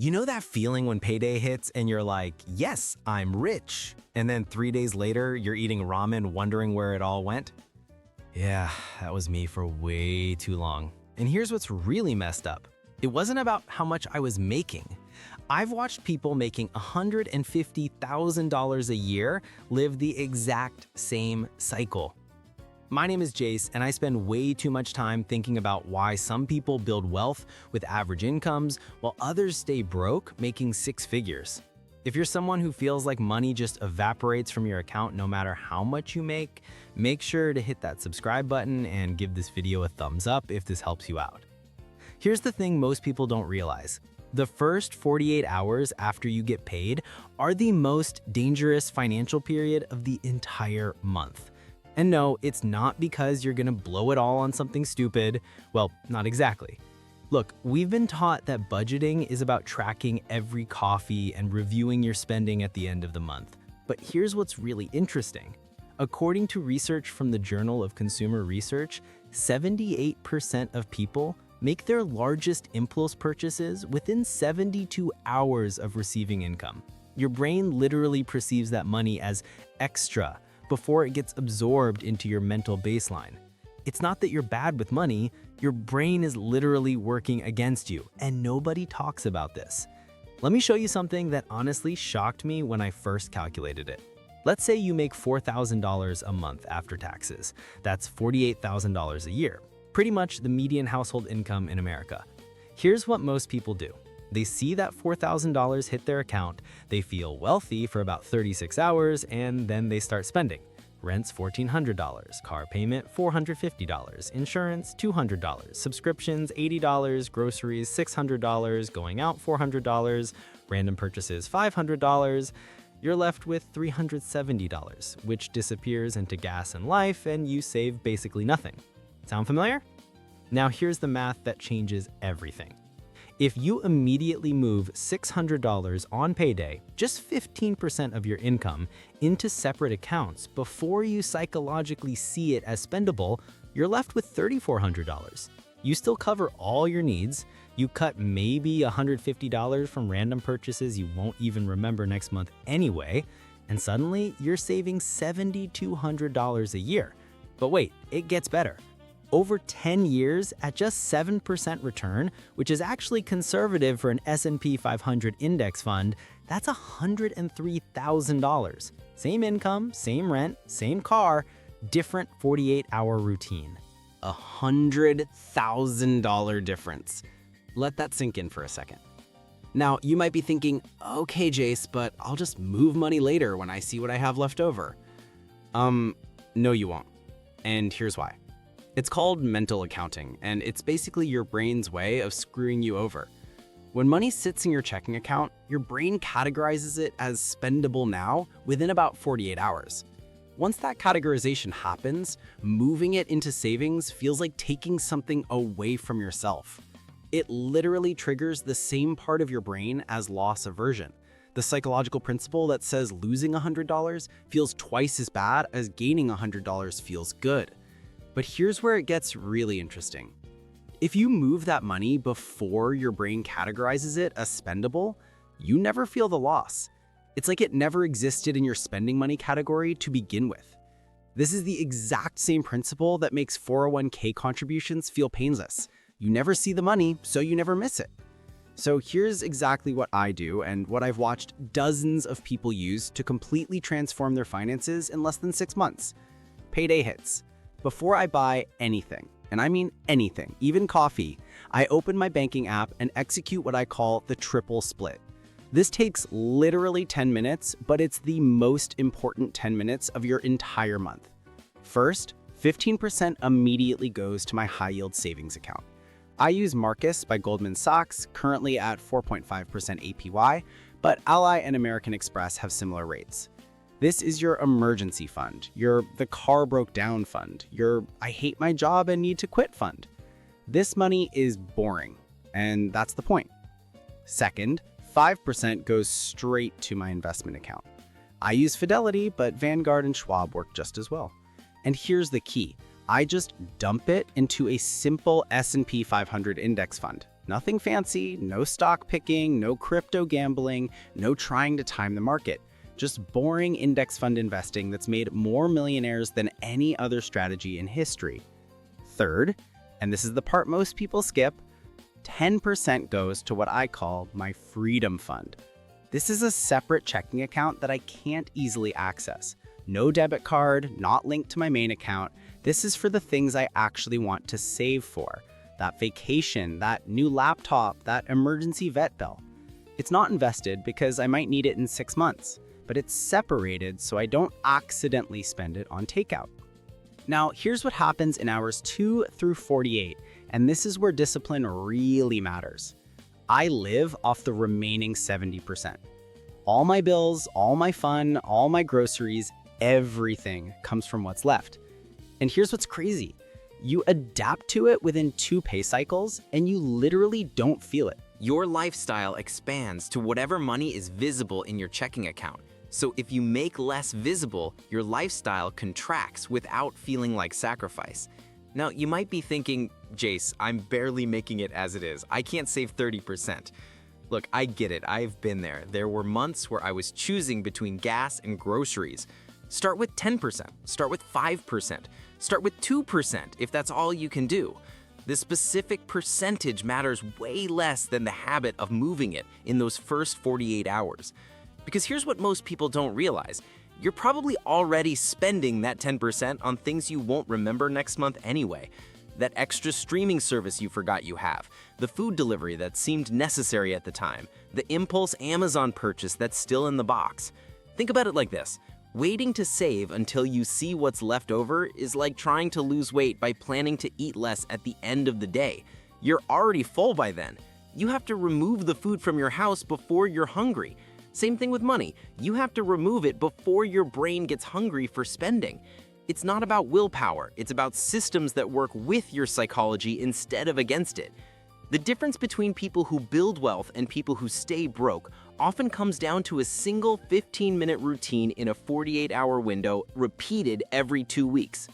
You know that feeling when payday hits and you're like, yes, I'm rich. And then 3 days later, you're eating ramen wondering where it all went? Yeah, that was me for way too long. And here's what's really messed up. It wasn't about how much I was making. I've watched people making $150,000 a year live the exact same cycle. My name is Jace, and I spend way too much time thinking about why some people build wealth with average incomes while others stay broke making six figures. If you're someone who feels like money just evaporates from your account no matter how much you make sure to hit that subscribe button and give this video a thumbs up if this helps you out. Here's the thing most people don't realize. The first 48 hours after you get paid are the most dangerous financial period of the entire month. And no, it's not because you're gonna blow it all on something stupid. Well, not exactly. Look, we've been taught that budgeting is about tracking every coffee and reviewing your spending at the end of the month. But here's what's really interesting. According to research from the Journal of Consumer Research, 78% of people make their largest impulse purchases within 72 hours of receiving income. Your brain literally perceives that money as extra before it gets absorbed into your mental baseline. It's not that you're bad with money, your brain is literally working against you, and nobody talks about this. Let me show you something that honestly shocked me when I first calculated it. Let's say you make $4,000 a month after taxes. That's $48,000 a year, pretty much the median household income in America. Here's what most people do. They see that $4,000 hit their account, they feel wealthy for about 36 hours, and then they start spending. Rent's $1,400, car payment $450, insurance $200, subscriptions $80, groceries $600, going out $400, random purchases $500. You're left with $370, which disappears into gas and life, and you save basically nothing. Sound familiar? Now here's the math that changes everything. If you immediately move $600 on payday, just 15% of your income, into separate accounts before you psychologically see it as spendable, you're left with $3,400. You still cover all your needs, you cut maybe $150 from random purchases you won't even remember next month anyway, and suddenly you're saving $7,200 a year. But wait, it gets better. Over 10 years at just 7% return, which is actually conservative for an S&P 500 index fund, that's $103,000. Same income, same rent, same car, different 48-hour routine. $100,000 difference. Let that sink in for a second. Now, you might be thinking, okay, Jace, but I'll just move money later when I see what I have left over. No, you won't. And here's why. It's called mental accounting, and it's basically your brain's way of screwing you over. When money sits in your checking account, your brain categorizes it as spendable now within about 48 hours. Once that categorization happens, moving it into savings feels like taking something away from yourself. It literally triggers the same part of your brain as loss aversion, the psychological principle that says losing $100 feels twice as bad as gaining $100 feels good. But here's where it gets really interesting. If you move that money before your brain categorizes it as spendable, you never feel the loss. It's like it never existed in your spending money category to begin with. This is the exact same principle that makes 401k contributions feel painless. You never see the money, so you never miss it. So here's exactly what I do and what I've watched dozens of people use to completely transform their finances in less than 6 months. Payday hits. Before I buy anything, and I mean anything, even coffee, I open my banking app and execute what I call the triple split. This takes literally 10 minutes, but it's the most important 10 minutes of your entire month. First, 15% immediately goes to my high-yield savings account. I use Marcus by Goldman Sachs, currently at 4.5% APY, but Ally and American Express have similar rates. This is your emergency fund, your the car broke down fund, your I hate my job and need to quit fund. This money is boring, and that's the point. Second, 5% goes straight to my investment account. I use Fidelity, but Vanguard and Schwab work just as well. And here's the key. I just dump it into a simple S&P 500 index fund. Nothing fancy, no stock picking, no crypto gambling, no trying to time the market. Just boring index fund investing that's made more millionaires than any other strategy in history. Third, and this is the part most people skip, 10% goes to what I call my Freedom Fund. This is a separate checking account that I can't easily access. No debit card, not linked to my main account. This is for the things I actually want to save for. That vacation, that new laptop, that emergency vet bill. It's not invested because I might need it in 6 months, but it's separated so I don't accidentally spend it on takeout. Now, here's what happens in hours 2 through 48, and this is where discipline really matters. I live off the remaining 70%. All my bills, all my fun, all my groceries, everything comes from what's left. And here's what's crazy. You adapt to it within 2 pay cycles, and you literally don't feel it. Your lifestyle expands to whatever money is visible in your checking account. So if you make less visible, your lifestyle contracts without feeling like sacrifice. Now, you might be thinking, Jace, I'm barely making it as it is. I can't save 30%. Look, I get it. I've been there. There were months where I was choosing between gas and groceries. Start with 10%. Start with 5%. Start with 2% if that's all you can do. The specific percentage matters way less than the habit of moving it in those first 48 hours. Because here's what most people don't realize. You're probably already spending that 10% on things you won't remember next month anyway. That extra streaming service you forgot you have, the food delivery that seemed necessary at the time, the impulse Amazon purchase that's still in the box. Think about it like this. Waiting to save until you see what's left over is like trying to lose weight by planning to eat less at the end of the day. You're already full by then. You have to remove the food from your house before you're hungry. Same thing with money. You have to remove it before your brain gets hungry for spending. It's not about willpower. It's about systems that work with your psychology instead of against it. The difference between people who build wealth and people who stay broke often comes down to a single 15-minute routine in a 48-hour window repeated every 2 weeks.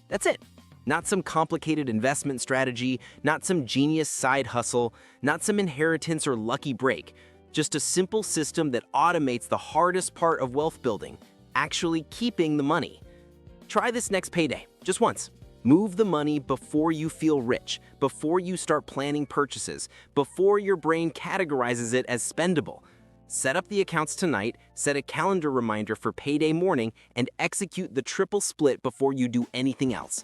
That's it. Not some complicated investment strategy, not some genius side hustle, not some inheritance or lucky break. Just a simple system that automates the hardest part of wealth building, actually keeping the money. Try this next payday, just once. Move the money before you feel rich, before you start planning purchases, before your brain categorizes it as spendable. Set up the accounts tonight, set a calendar reminder for payday morning, and execute the triple split before you do anything else.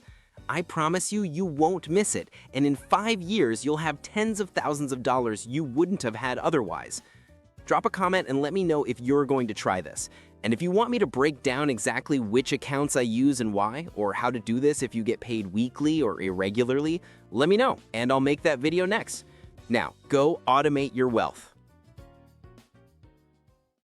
I promise you, you won't miss it, and in 5 years, you'll have tens of thousands of dollars you wouldn't have had otherwise. Drop a comment and let me know if you're going to try this. And if you want me to break down exactly which accounts I use and why, or how to do this if you get paid weekly or irregularly, let me know, and I'll make that video next. Now, go automate your wealth.